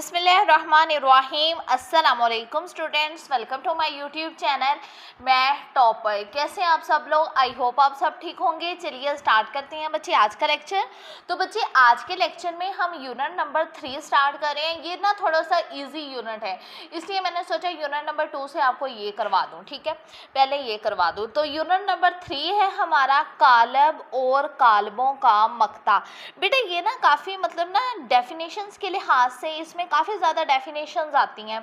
बिस्मिल्लाहिर्रहमानिर्रहीम। अस्सलामुअलैकुम students, welcome to my YouTube channel. मैं टॉपर। कैसे हैं आप सब लोग? आई होप आप सब ठीक होंगे। चलिए स्टार्ट करते हैं बच्चे आज का लेक्चर। तो बच्चे आज के लेक्चर में हम यूनिट नंबर 3 स्टार्ट कर रहे हैं। ये ना थोड़ा सा इजी यूनिट है, इसलिए मैंने सोचा यूनिट नंबर 2 से आपको ये करवा दूँ। ठीक है, पहले ये करवा दूँ। तो यूनिट नंबर 3 है हमारा कालब और कालबों का मक्ता। बेटा ये ना काफ़ी मतलब ना डेफिनेशंस के लिहाज से इसमें काफ़ी ज़्यादा डेफिनेशंस आती हैं,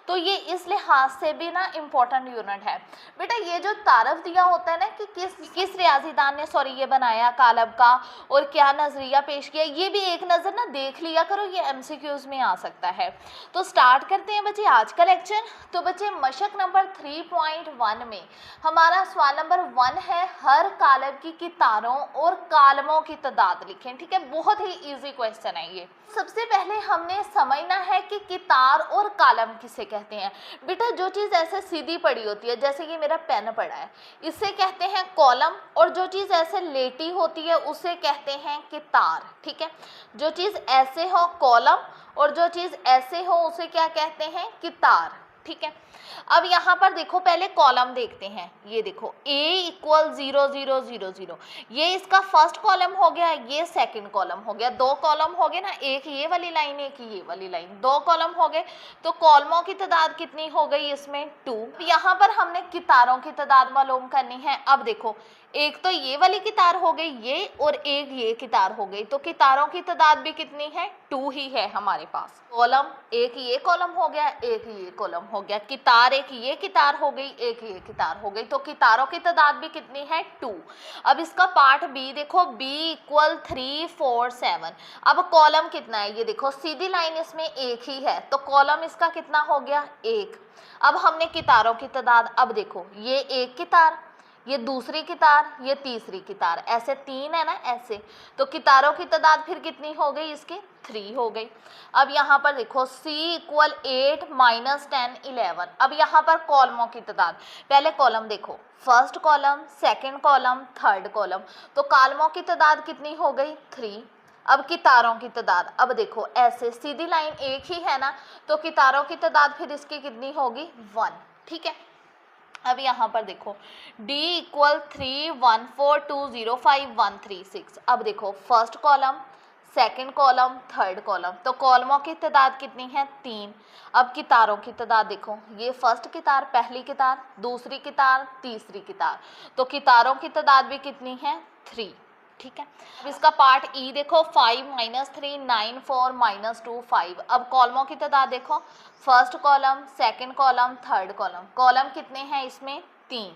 तो ये इस लिहाज से भी ना इम्पोर्टेंट यूनिट है। बेटा ये जो तारफ़ दिया होता है ना कि किस रियाजीदान ने ये बनाया कालब का और क्या नज़रिया पेश किया, ये भी एक नज़र ना देख लिया करो, ये एमसीक्यूज़ में आ सकता है। तो स्टार्ट करते हैं बच्चे आज का लेक्चर। तो बच्चे मशक नंबर 3.1 में हमारा सवाल नंबर 1 है, हर कालब की कितारों और कालमों की तादाद लिखें। ठीक है, बहुत ही इजी क्वेश्चन है ये। सबसे पहले हमने समझना है कि कितार और कालम किसे कहते हैं। बेटा जो चीज़ ऐसे सीधी पड़ी होती है, जैसे कि मेरा पेन पड़ा है, इसे कहते हैं कॉलम, और जो चीज़ ऐसे लेटी होती है उसे कहते हैं कितार। ठीक है, जो चीज़ ऐसे हो कॉलम और जो चीज़ ऐसे हो उसे क्या कहते हैं? कितार। ठीक है, अब यहाँ पर देखो, पहले कॉलम देखते हैं। ये देखो A = 0 0 0 0, ये इसका फर्स्ट कॉलम हो गया, ये सेकंड कॉलम हो गया। दो कॉलम हो गए ना, एक ये वाली लाइन एक ये वाली लाइन, दो कॉलम हो गए। तो कॉलमों की तादाद कितनी हो गई इसमें? 2। यहाँ पर हमने कितारों की तादाद मालूम करनी है। अब देखो, एक तो ये वाली कितार हो गई ये, और एक ये कितार हो गई, तो कितारों की तादाद भी कितनी है? 2 ही है हमारे पास। कॉलम एक ये कॉलम हो गया, एक ये कॉलम हो गया। कितार एक ये कितार हो गई, एक ये कितार हो गई, तो कितारों की तादाद भी कितनी है? 2। अब इसका पार्ट बी देखो, B = 3 4 7। अब कॉलम कितना है? ये देखो सीधी लाइन इसमें एक ही है, तो कॉलम इसका कितना हो गया? 1। अब हमने कितारों की तादाद, अब देखो ये एक कितार, ये दूसरी कितार, ये तीसरी कितार, ऐसे 3 है ना ऐसे, तो कितारों की तादाद फिर कितनी हो गई इसकी? 3 हो गई। अब यहाँ पर देखो C = 8 - 10 11। अब यहाँ पर कॉलमों की तादाद, पहले कॉलम देखो, first column, second column, third column, तो कॉलमों की तादाद कितनी हो गई? 3। अब कितारों की तादाद, अब देखो ऐसे सीधी लाइन एक ही है ना, तो कितारों की तादाद फिर इसकी कितनी होगी? 1। ठीक है, अब यहाँ पर देखो D = 3 1 4 2 0 5 1 3 6। अब देखो first column, second column, third column, तो कॉलमों की तादाद कितनी है? 3। अब कितारों की तादाद देखो, ये फर्स्ट कितार, पहली कितार, दूसरी कितार, तीसरी कितार, तो कितारों की तादाद भी कितनी है? 3। ठीक है, अब इसका पार्ट ई देखो, 5 - 3 9 4 - 2 5। अब कॉलमों की तादाद देखो, first column, second column, third column, column कितने हैं इसमें? 3।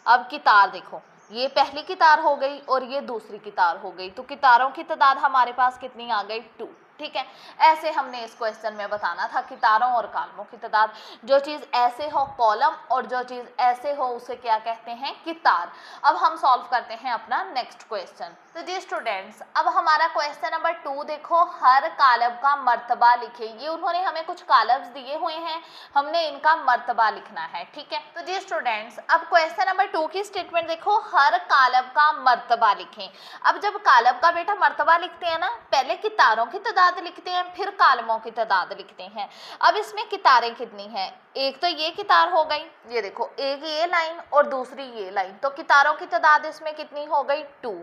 अब कितार देखो, ये पहली कितार हो गई और ये दूसरी कितार हो गई, तो कितारों की तादाद हमारे पास कितनी आ गई? 2। ठीक है, ऐसे हमने इस क्वेश्चन में बताना था कितारों और कालमों की तादाद। जो चीज़ ऐसे हो कॉलम और जो चीज़ ऐसे हो उसे क्या कहते हैं? कितार। अब हम सॉल्व करते हैं अपना नेक्स्ट क्वेश्चन। तो जी स्टूडेंट्स, अब हमारा क्वेश्चन नंबर 2 देखो, हर कालब का मर्तबा लिखे। ये उन्होंने हमें कुछ कालब्स दिए हुए हैं, हमने इनका मर्तबा लिखना है। ठीक है, तो जी स्टूडेंट्स, अब क्वेश्चन नंबर 2 की स्टेटमेंट देखो, हर कालब का मर्तबा लिखें। अब जब कालब का बेटा मर्तबा लिखते हैं ना, पहले कितारों की तादाद लिखते हैं, फिर कालमों की तादाद लिखते हैं। अब इसमें कितारें कितनी हैं? एक तो ये कितार हो गई, ये देखो एक ये लाइन और दूसरी ये लाइन, तो कितारों की तादाद इसमें कितनी हो गई? 2।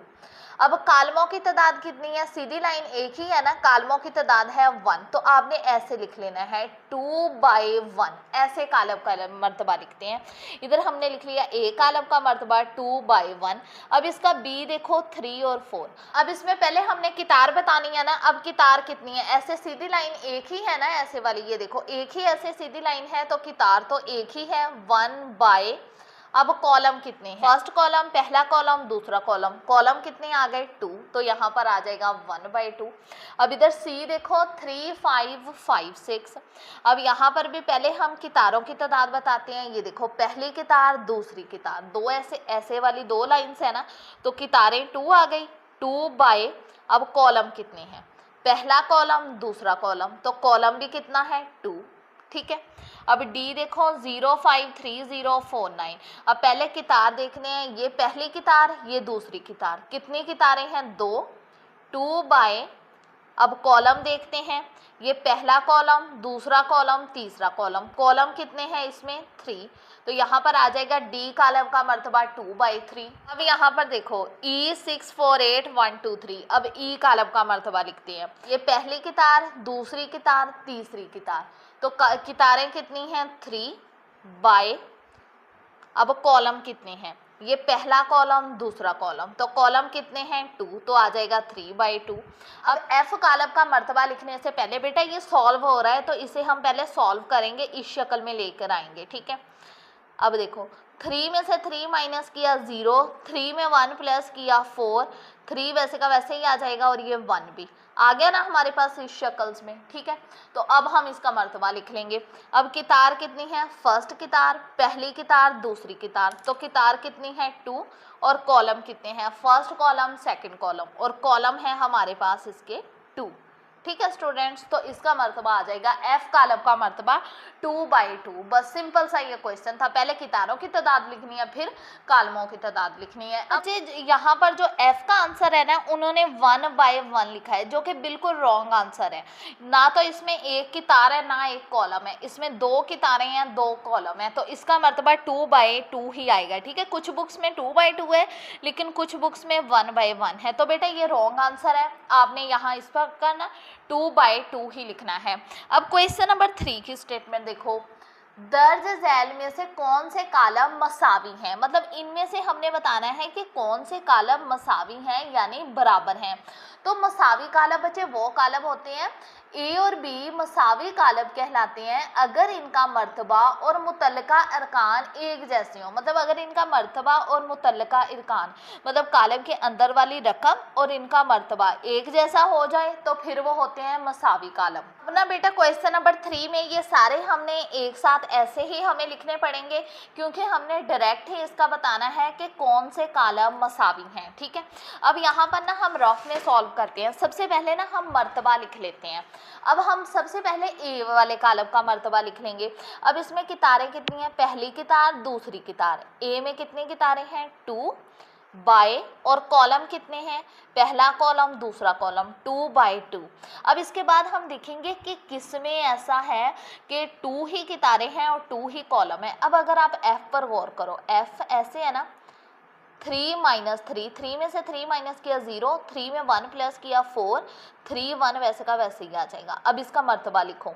अब कालमों की तादाद कितनी है? सीधी लाइन एक ही है ना, कालमों की तादाद है 1, तो आपने ऐसे लिख लेना है 2/1, ऐसे कालब का मर्तबा लिखते हैं। इधर हमने लिख लिया ए कालब का मर्तबा 2/1। अब इसका बी देखो 3 और 4। अब इसमें पहले हमने कितार बतानी है ना, अब कितार कितनी है? ऐसे सीधी लाइन एक ही है ना, ऐसे वाली, ये देखो एक ही ऐसे सीधी लाइन है, तो कितार तो एक ही है 1/। अब कॉलम कितने हैं? फर्स्ट कॉलम, पहला कॉलम, दूसरा कॉलम, कॉलम कितने आ गए? 2, तो यहाँ पर आ जाएगा 1/2। अब इधर सी देखो 3 5 5 6। अब यहाँ पर भी पहले हम कितारों की तादाद बताते हैं। ये देखो पहली कितार, दूसरी कितार, दो ऐसे वाली दो लाइन्स है ना, तो कितारें 2 आ गई, 2/। अब कॉलम कितने हैं? पहला कॉलम, दूसरा कॉलम, तो कॉलम भी कितना है? 2। ठीक है, अब डी देखो 0 5 3 0 4 9। अब पहले कितार देखने हैं, ये पहली कितार, ये दूसरी कितार, कितनी कितारें हैं? 2, 2/। अब कॉलम देखते हैं, ये पहला कॉलम, दूसरा कॉलम, तीसरा कॉलम, कॉलम कितने हैं इसमें 3, तो यहाँ पर आ जाएगा डी कॉलम का मर्तबा 2/3। अब यहाँ पर देखो E648 1 2 3, अब ई कॉलम का मर्तबा लिखते हैं, ये पहली की तार, दूसरी की तार, तीसरी की तार, तो कितारें कितनी हैं 3 बाय, अब कॉलम कितने हैं, ये पहला कॉलम, दूसरा कॉलम, तो कॉलम कितने हैं 2, तो आ जाएगा 3/2। अब एफ कॉलम का मर्तबा लिखने से पहले बेटा ये सॉल्व हो रहा है तो इसे हम पहले सॉल्व करेंगे, इस शक्ल में लेकर आएंगे, ठीक है। अब देखो 3 में से 3 माइनस किया 0, 3 में 1 प्लस किया 4, 3 वैसे का वैसे ही आ जाएगा और ये 1 भी आ गया ना हमारे पास इस शक्ल्स में, ठीक है। तो अब हम इसका मर्तबा लिख लेंगे। अब कितार कितनी है, फर्स्ट कितार, पहली कितार, दूसरी कितार, तो कितार कितनी है 2 और कॉलम कितने हैं, फर्स्ट कॉलम, सेकंड कॉलम, और कॉलम है हमारे पास इसके 2, ठीक है स्टूडेंट्स। तो इसका मर्तबा आ जाएगा एफ कॉलम का मर्तबा 2/2। बस सिंपल सा ये क्वेश्चन था, पहले कितारों की तादाद लिखनी है फिर कॉलमों की तादाद लिखनी है। अच्छा यहाँ पर जो एफ का आंसर है ना उन्होंने 1/1 लिखा है, जो कि बिल्कुल रॉन्ग आंसर है। ना तो इसमें एक कितार है ना एक कॉलम है, इसमें 2 कितारें हैं 2 कॉलम है, तो इसका मर्तबा 2/2 ही आएगा, ठीक है। कुछ बुक्स में 2/2 है लेकिन कुछ बुक्स में 1/1 है, तो बेटा ये रॉन्ग आंसर है, आपने यहाँ इस पर करना 2/2 ही लिखना है। अब क्वेश्चन नंबर 3 की स्टेटमेंट देखो, दर्ज झैल में से कौन से कॉलम मसावी हैं, मतलब इनमें से हमने बताना है कि कौन से कॉलम मसावी हैं यानी बराबर हैं। तो मसावी कॉलम बच्चे वो कॉलम होते हैं, ए और बी मसावी कॉलम कहलाते हैं अगर इनका मर्तबा और मुतल्लका अरकान एक जैसे हो, मतलब अगर इनका मर्तबा और मुतल्लका अरकान मतलब कॉलम के अंदर वाली रकम और इनका मर्तबा एक जैसा हो जाए तो फिर वो होते हैं मसावी कॉलम। अब ना बेटा क्वेश्चन नंबर 3 में ये सारे हमने एक साथ ऐसे ही हमें लिखने पड़ेंगे क्योंकि हमने डायरेक्ट ही इसका बताना है कि कौन से कॉलम मसावी हैं, ठीक है। अब यहाँ पर ना हम रफ में सॉल्व करते हैं। सबसे पहले ना हम मर्तबा लिख लेते हैं। अब हम सबसे पहले ए वाले कॉलम का मर्तबा लिख लेंगे। अब इसमें कितारें कितनी हैं, पहली कितार, दूसरी कितार, ए में कितनी कितारें हैं 2 बाय, और कॉलम कितने हैं, पहला कॉलम, दूसरा कॉलम 2/2। अब इसके बाद हम देखेंगे कि किस में ऐसा है कि 2 ही कितारें हैं और 2 ही कॉलम है। अब अगर आप एफ पर गौर करो, एफ ऐसे है ना, 3 - 3, 3 में से 3 माइनस किया 0, 3 में 1 प्लस किया 4, 3 1 वैसे का वैसे ही आ जाएगा। अब इसका मर्तबा लिखो,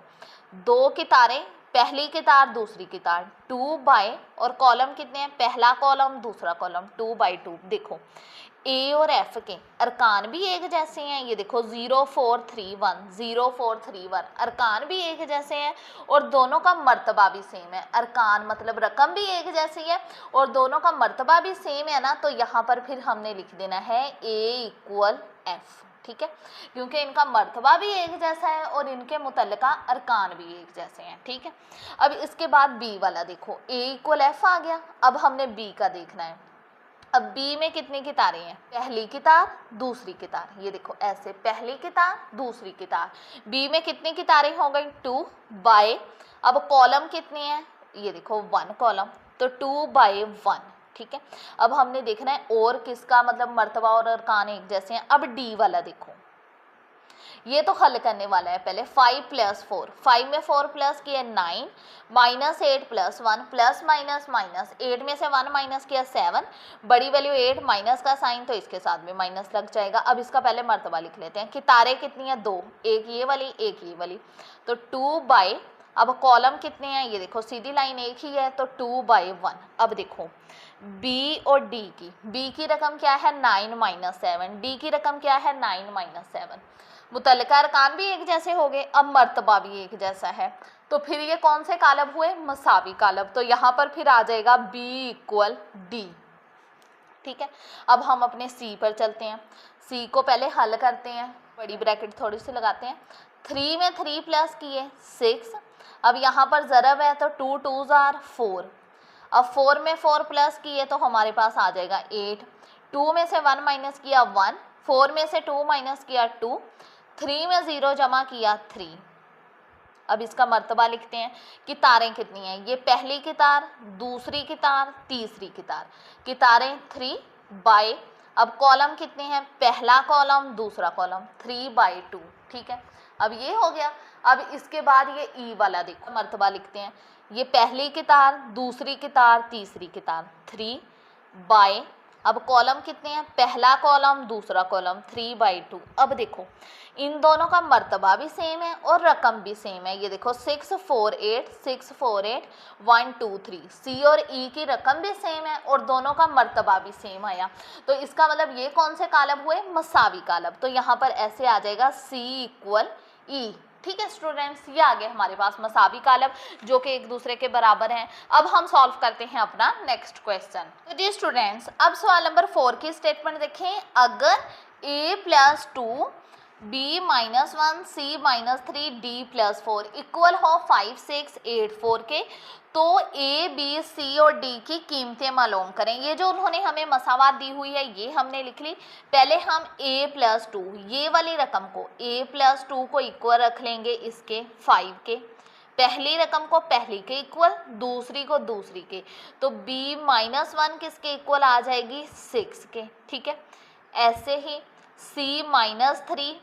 2 कितारें, पहली कितार, दूसरी कितार 2 बाय, और कॉलम कितने हैं, पहला कॉलम, दूसरा कॉलम 2/2। देखो ए और एफ के अरकान भी एक जैसे हैं, ये देखो 0 4 3 1, 0 4 3 1, अरकान भी एक जैसे हैं और दोनों का मर्तबा भी सेम है। अरकान मतलब रकम भी एक जैसी है और दोनों का मर्तबा भी सेम है ना, तो यहाँ पर फिर हमने लिख देना है A = F, ठीक है, क्योंकि इनका मर्तबा भी एक जैसा है और इनके मुतल्लिका अरकान भी एक जैसे हैं, ठीक है। अब इसके बाद बी वाला देखो, A = F आ गया। अब हमने बी का देखना है। अब बी में कितनी कितारें हैं, पहली कितार, दूसरी कितार, ये देखो ऐसे पहली कितार, दूसरी कितार, बी में कितनी कितारें हो गई 2 बाय, अब कॉलम कितनी है, ये देखो 1 कॉलम, तो 2/1, ठीक है। अब हमने देखना है और किसका मतलब मर्तबा और अरकान एक जैसे हैं। अब डी वाला देखो, ये तो हल करने वाला है। पहले 5 + 4, 5 में 4 प्लस किया 9, -8 + 1 प्लस माइनस माइनस, 8 में से 1 माइनस किया 7, बड़ी वैल्यू 8, माइनस का साइन तो इसके साथ में माइनस लग जाएगा। अब इसका पहले मर्तबा लिख लेते हैं। कितारें कितनी है 2, एक ये वाली एक ये वाली, तो 2 बाय, अब कॉलम कितने हैं, ये देखो सीधी लाइन एक ही है तो 2/1। अब देखो बी और डी की, बी की रकम क्या है 9 - 7, डी की रकम क्या है 9 - 7, मुतल्लिका अरकान भी एक जैसे हो गए, अब मर्तबा भी एक जैसा है, तो फिर ये कौन से कालब हुए, मसावी कालब। तो यहाँ पर फिर आ जाएगा B = D, ठीक है। अब हम अपने सी पर चलते हैं। सी को पहले हल करते हैं, बड़ी ब्रैकेट थोड़ी सी लगाते हैं। 3 में 3 प्लस किए 6, अब यहाँ पर ज़रब है तो 2 2s are 4, अब 4 में 4 प्लस किए तो हमारे पास आ जाएगा 8, 2 में से 1 माइनस किया 1, 4 में से 2 माइनस किया 2, 3 में 0 जमा किया 3। अब इसका मर्तबा लिखते हैं। कितारें कितनी हैं, ये पहली कितार, दूसरी कितार, तीसरी कितार, कितारें 3 बाय, अब कॉलम कितने हैं, पहला कॉलम, दूसरा कॉलम 3/2, ठीक है, अब ये हो गया। अब इसके बाद ये ई वाला देखो मर्तबा लिखते हैं, ये पहली की तार, दूसरी की तार, तीसरी की तार, 3 बाय, अब कॉलम कितने हैं, पहला कॉलम दूसरा कॉलम, 3/2। अब देखो इन दोनों का मर्तबा भी सेम है और रकम भी सेम है। ये देखो 6 4 8 6 4 8 1 2 3, सी और ई की रकम भी सेम है और दोनों का मर्तबा भी सेम आया। तो इसका मतलब ये कौन से कालब हुए, मसावी कालब। तो यहाँ पर ऐसे आ जाएगा C = E। ठीक है स्टूडेंट्स, ये आ गए हमारे पास मसावी कालब जो कि एक दूसरे के बराबर हैं। अब हम सॉल्व करते हैं अपना नेक्स्ट क्वेश्चन। तो जी स्टूडेंट्स, अब सवाल नंबर 4 की स्टेटमेंट देखें। अगर a + 2 b - 1 c - 3 d + 4 equal हो 5 6 8 4 के, तो a b c और d की कीमतें मालूम करें। ये जो उन्होंने हमें मसावात दी हुई है ये हमने लिख ली। पहले हम a + 2 ये वाली रकम को a + 2 को इक्वल रख लेंगे इसके 5 के, पहली रकम को पहली के इक्वल, दूसरी को दूसरी के। तो b - 1 किसके इक्वल आ जाएगी, 6 के। ठीक है, ऐसे ही c - 3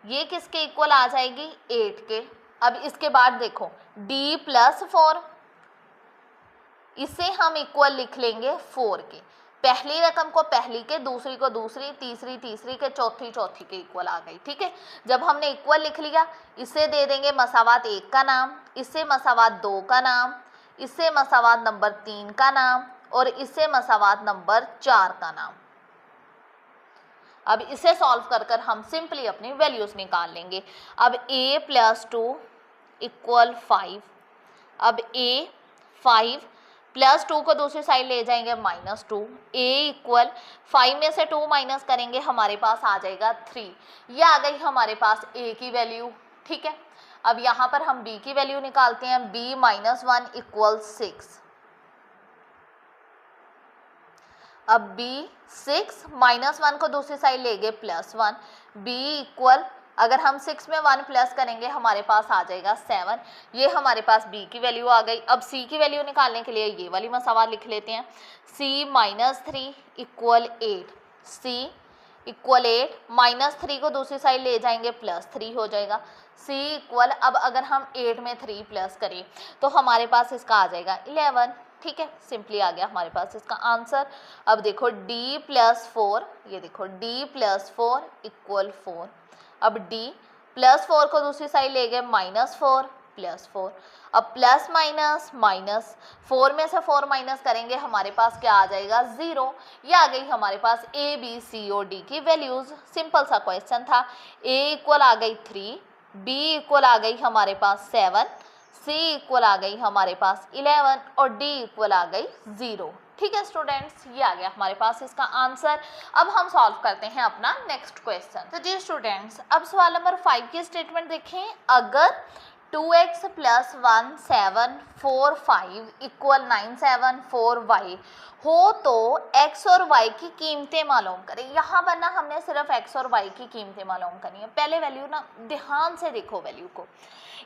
ये किसके इक्वल आ जाएगी, 8 के। अब इसके बाद देखो d + 4 इसे हम इक्वल लिख लेंगे 4 के, पहली रकम को पहली के, दूसरी को दूसरी, तीसरी तीसरी के, चौथी चौथी के इक्वल आ गई। ठीक है, जब हमने इक्वल लिख लिया इसे दे देंगे मसावात 1 का नाम, इसे मसावात 2 का नाम, इसे मसावात नंबर 3 का नाम और इसे मसावात नंबर 4 का नाम। अब इसे सॉल्व कर कर हम सिंपली अपनी वैल्यूज निकाल लेंगे। अब a + 2 = 5, अब a 5 + 2 को दूसरी साइड ले जाएंगे -2, a = 5 में से 2 माइनस करेंगे हमारे पास आ जाएगा 3। ये आ गई हमारे पास a की वैल्यू। ठीक है, अब यहाँ पर हम b की वैल्यू निकालते हैं। b - 1 = 6, अब b 6 -1 को दूसरी साइड ले गए +1, b = अगर हम 6 में 1 प्लस करेंगे हमारे पास आ जाएगा 7। ये हमारे पास b की वैल्यू आ गई। अब c की वैल्यू निकालने के लिए ये वाली मसावा लिख लेते हैं। c - 3 = 8, c = 8 -3 को दूसरी साइड ले जाएंगे +3 हो जाएगा। c = अब अगर हम 8 में 3 प्लस करें तो हमारे पास इसका आ जाएगा 11। ठीक है, सिंपली आ गया हमारे पास इसका आंसर। अब देखो d + 4, ये देखो d + 4 = 4, अब d + 4 को दूसरी साइड ले गए -4 +4, अब प्लस माइनस माइनस, 4 में से 4 माइनस करेंगे हमारे पास क्या आ जाएगा, 0। ये आ गई हमारे पास a b c और d की वैल्यूज। सिंपल सा क्वेश्चन था। a = आ गई 3, b = आ गई हमारे पास 7, c = आ गई हमारे पास 11 और d = आ गई 0। ठीक है स्टूडेंट्स, ये आ गया हमारे पास इसका आंसर। अब हम सॉल्व करते हैं अपना नेक्स्ट क्वेश्चन। तो जी स्टूडेंट्स, अब सवाल नंबर 5 की स्टेटमेंट देखें। अगर 2x + 1 7 4 5 = 9 7 4 y हो तो x और y की कीमतें मालूम करें। यहाँ पर ना हमने सिर्फ x और y की कीमतें मालूम करनी है। पहले वैल्यू ना ध्यान से देखो वैल्यू को,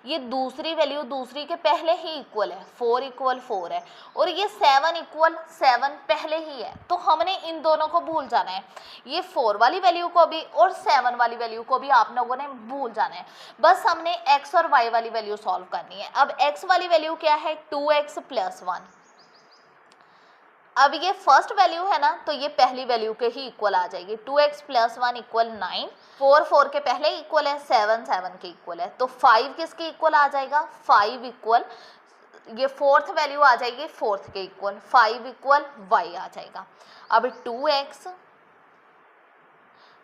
ये दूसरी वैल्यू दूसरी के पहले ही इक्वल है, 4 = 4 है और ये 7 = 7 पहले ही है। तो हमने इन दोनों को भूल जाना है, ये 4 वाली वैल्यू को भी और 7 वाली वैल्यू को भी आप लोगों ने भूल जाना है। बस हमने x और y वाली वैल्यू सॉल्व करनी है। अब x वाली वैल्यू क्या है, 2x + 1। अब ये फर्स्ट वैल्यू है ना, तो ये पहली वैल्यू के ही इक्वल आ जाएगी। 2x + 1 = 9, 4 4 के पहले इक्वल है, 7 7 के इक्वल है। तो 5 किसके इक्वल आ जाएगा, 5 = ये फोर्थ वैल्यू आ जाएगी 4th के इक्वल, 5 = y आ जाएगा। अब 2x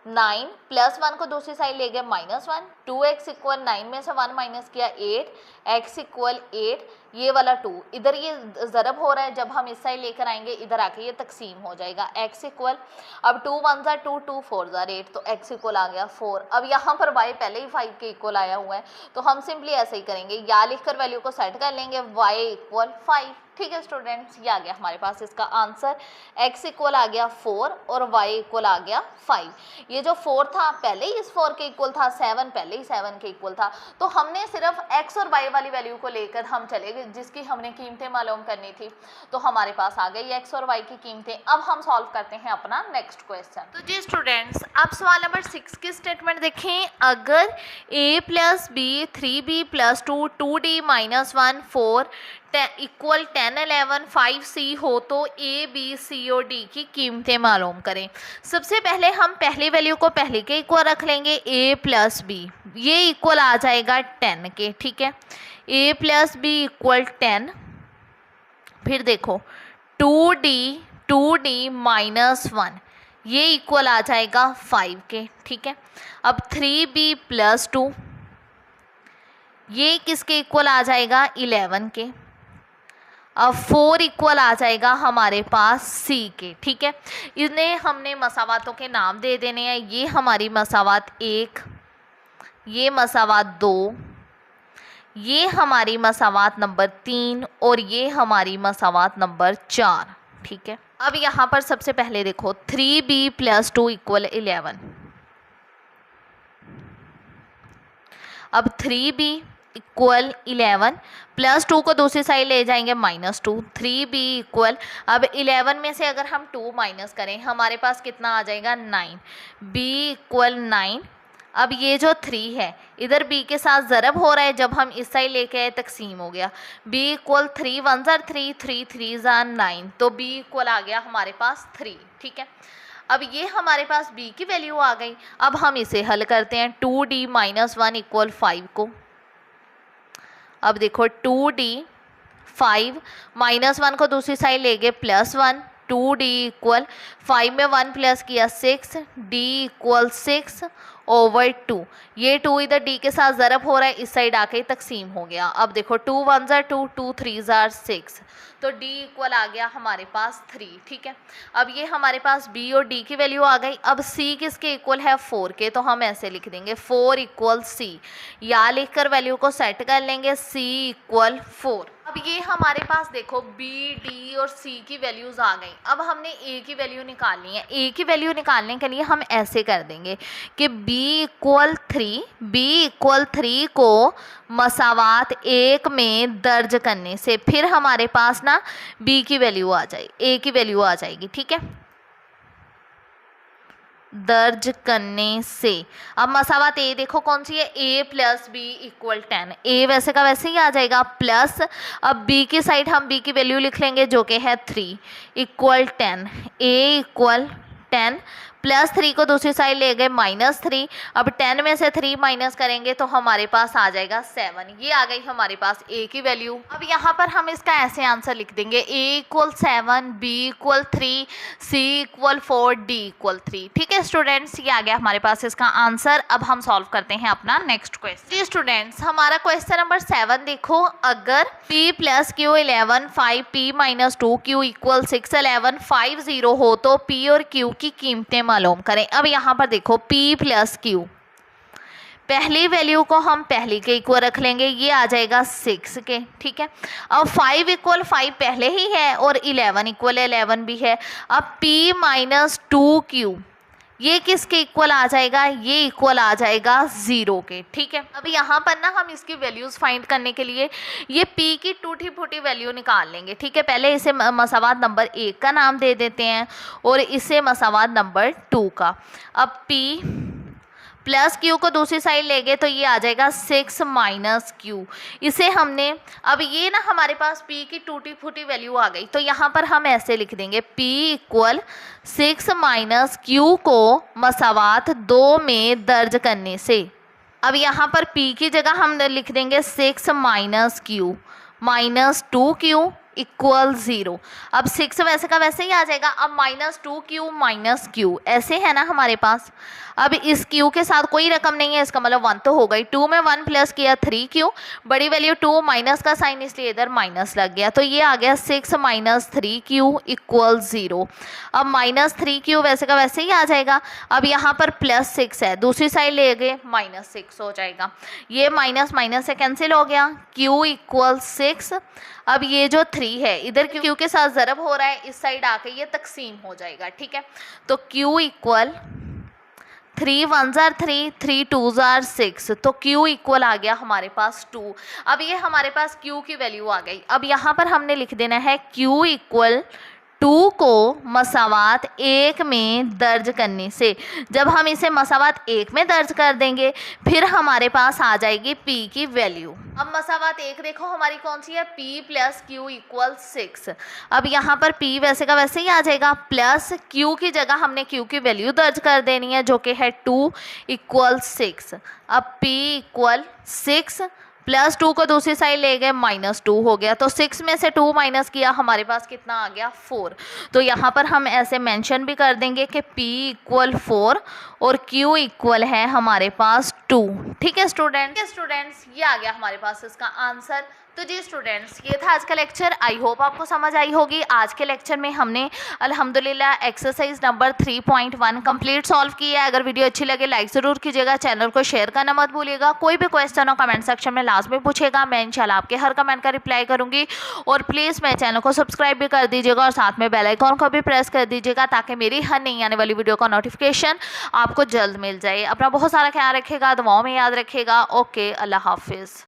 9 + 1 को दूसरी साइड ले गए -1, 2x = 9 में से 1 माइनस किया 8, x = 8, ये वाला 2 इधर ये ज़रब हो रहा है, जब हम इस साइड लेकर आएंगे इधर आके ये तकसीम हो जाएगा। x = अब 2 1 = 2, 2 4 = 8, तो x = आ गया 4। अब यहाँ पर y पहले ही 5 के इक्वल आया हुआ है, तो हम सिंपली ऐसे ही करेंगे, या लिखकर वैल्यू को सेट कर लेंगे, y = 5। ठीक है स्टूडेंट्स, ये आ गया हमारे पास इसका आंसर। x इक्वल आ गया 4 और y इक्वल आ गया 5। ये जो 4 था पहले ही इस 4 के इक्वल था, 7 पहले ही 7 के इक्वल था, तो हमने सिर्फ x और y वाली वैल्यू को लेकर हम चले गए जिसकी हमने कीमतें मालूम करनी थी, तो हमारे पास आ गई x और y की कीमतें। अब हम सॉल्व करते हैं अपना नेक्स्ट क्वेश्चन। तो जी स्टूडेंट्स, अब सवाल नंबर 6 की स्टेटमेंट देखें। अगर a plus b 3b plus 2 2d minus 1 4 equal 10 11 5c हो तो a b c और d की कीमतें मालूम करें। सबसे पहले हम पहली वैल्यू को पहले के इक्वल रख लेंगे, a प्लस बी, ये इक्वल आ जाएगा 10 के। ठीक है, a प्लस बी इक्वल 10। फिर देखो 2d माइनस 1, ये इक्वल आ जाएगा 5 के। ठीक है, अब 3b प्लस 2, ये किसके इक्वल आ जाएगा 11 के। अब 4 इक्वल आ जाएगा हमारे पास c के। ठीक है, इन्हें हमने मसावातों के नाम दे देने हैं। ये हमारी मसावात 1, ये मसावात 2, ये हमारी मसावात नंबर 3 और ये हमारी मसावात नंबर 4। ठीक है, अब यहाँ पर सबसे पहले देखो 3b प्लस 2 इक्वल 11। अब 3b इक्वल 11 प्लस 2 को दूसरी साइड ले जाएंगे माइनस 2, 3b इक्वल, अब 11 में से अगर हम 2 माइनस करें हमारे पास कितना आ जाएगा 9, b इक्वल 9। अब ये जो 3 है इधर b के साथ ज़रब हो रहा है, जब हम इस साइड लेके आए तकसीम हो गया। b इक्वल 3 1 ज़र 3 3 3 ज़र 9, तो b इक्वल आ गया हमारे पास 3। ठीक है, अब ये हमारे पास b की वैल्यू आ गई। अब हम इसे हल करते हैं 2d माइनस 1 इक्वल 5 को। अब देखो 2d 5 माइनस 1 को दूसरी साइड ले गए प्लस 1, 2d इक्वल 5 में 1 प्लस किया 6, d इक्वल 6 ओवर 2। ये 2 इधर d के साथ ज़रब हो रहा है, इस साइड आके तकसीम हो गया। अब देखो 2 1 ज़र 2 2 3 ज़र 6, तो d इक्वल आ गया हमारे पास 3। ठीक है, अब ये हमारे पास b और d की वैल्यू आ गई। अब c किसके इक्वल है 4 के, तो हम ऐसे लिख देंगे 4 इक्वल c, या लिखकर वैल्यू को सेट कर लेंगे c इक्वल 4। अब ये हमारे पास देखो b d और c की वैल्यूज़ आ गई। अब हमने a की वैल्यू निकालनी है। a की वैल्यू निकालने के लिए हम ऐसे कर देंगे कि b इक्वल 3 को मसावात 1 में दर्ज करने से फिर हमारे पास ना b की वैल्यू आ जाएगी, a की वैल्यू आ जाएगी। ठीक है, दर्ज करने से। अब मसावात a देखो कौन सी है, a plus b equal 10, a वैसे का वैसे ही आ जाएगा प्लस, अब b की साइड हम b की वैल्यू लिख लेंगे जो कि है 3 इक्वल 10, a इक्वल 10 प्लस 3 को दूसरी साइड ले गए माइनस 3, अब 10 में से 3 माइनस करेंगे तो हमारे पास आ जाएगा 7। ये आ गई हमारे पास a की वैल्यू। अब यहाँ पर हम इसका ऐसे आंसर लिख देंगे a equal 7, b equal 3, c equal 4, d equal 3। ठीक है स्टूडेंट्स, ये आ गया हमारे पास इसका आंसर। अब हम सॉल्व करते हैं अपना नेक्स्ट क्वेश्चन। जी स्टूडेंट्स, हमारा क्वेश्चन नंबर 7 देखो। अगर p plus Q 11 5 p minus 2 q equal 6 11 5 0 हो तो p और q की कीमतें मालूम करें। अब यहाँ पर देखो p प्लस q, पहली वैल्यू को हम पहली के इक्वल रख लेंगे, ये आ जाएगा 6 के। ठीक है, अब 5 इक्वल 5 पहले ही है और 11 इक्वल 11 भी है। अब p माइनस 2q, ये किसके इक्वल आ जाएगा, ये इक्वल आ जाएगा 0 के। ठीक है, अब यहाँ पर ना हम इसकी वैल्यूज़ फाइंड करने के लिए ये p की टूटी फूटी वैल्यू निकाल लेंगे। ठीक है, पहले इसे मसावात नंबर 1 का नाम दे देते हैं और इसे मसावात नंबर 2 का। अब p प्लस q को दूसरी साइड ले गए तो ये आ जाएगा 6 माइनस q। इसे हमने, अब ये ना हमारे पास p की टूटी फूटी वैल्यू आ गई, तो यहाँ पर हम ऐसे लिख देंगे p इक्वल 6 माइनस q को मसावात 2 में दर्ज करने से। अब यहाँ पर p की जगह हम लिख देंगे 6 minus q minus 2q equal 0। अब 6 वैसे का वैसे ही आ जाएगा। अब माइनस 2q माइनस q ऐसे है ना हमारे पास। अब इस q के साथ कोई रकम नहीं है, इसका मतलब 1 तो हो गई। 2 में 1 प्लस किया 3q, बड़ी वैल्यू 2 माइनस का साइन इसलिए इधर माइनस लग गया, तो ये आ गया 6 माइनस 3q इक्वल 0। अब माइनस 3q वैसे का वैसे ही आ जाएगा। अब यहाँ पर प्लस 6 है, दूसरी साइड ले गए माइनस 6 हो जाएगा, ये माइनस माइनस से कैंसिल हो गया, q इक्वल 6। अब ये जो 3 3 है, इधर q के साथ ज़रब हो रहा है, इस साइड आके ये तकसीम हो जाएगा, ठीक है। तो q इक्वल 3 1 जार 3, 3 2 जार 6, तो q इक्वल आ गया हमारे पास 2। अब ये हमारे पास q की वैल्यू आ गई। अब यहाँ पर हमने लिख देना है q इक्वल 2 को मसावात 1 में दर्ज करने से, जब हम इसे मसावात 1 में दर्ज कर देंगे फिर हमारे पास आ जाएगी p की वैल्यू। अब मसावात 1 देखो हमारी कौन सी है, p प्लस q इक्वल 6। अब यहाँ पर p वैसे का वैसे ही आ जाएगा, प्लस q की जगह हमने q की वैल्यू दर्ज कर देनी है जो कि है 2 इक्वल 6। अब p इक्वल 6 प्लस 2 को दूसरी साइड ले गए, -2 हो गया, तो 6 में से 2 माइनस किया हमारे पास कितना आ गया, 4। तो यहाँ पर हम ऐसे मेंशन भी कर देंगे कि p इक्वल 4 और q इक्वल है हमारे पास 2। ठीक है स्टूडेंट्स, ये आ गया हमारे पास इसका आंसर। तो जी स्टूडेंट्स, ये था आज का लेक्चर। आई होप आपको समझ आई होगी। आज के लेक्चर में हमने अल्हम्दुलिल्लाह एक्सरसाइज नंबर 3.1 कंप्लीट सॉल्व की है। अगर वीडियो अच्छी लगे लाइक ज़रूर कीजिएगा, चैनल को शेयर करना मत भूलिएगा। कोई भी क्वेश्चन हो कमेंट सेक्शन में लाजमी पूछेगा, मैं इंशाल्लाह आपके हर कमेंट का रिप्लाई करूँगी। और प्लीज़ मेरे चैनल को सब्सक्राइब भी कर दीजिएगा और साथ में बेल आइकॉन को भी प्रेस कर दीजिएगा ताकि मेरी हर नई आने वाली वीडियो का नोटिफिकेशन आपको जल्द मिल जाए। अपना बहुत सारा ख्याल रखिएगा, दुआओं में याद रखिएगा। ओके, अल्लाह हाफिज़।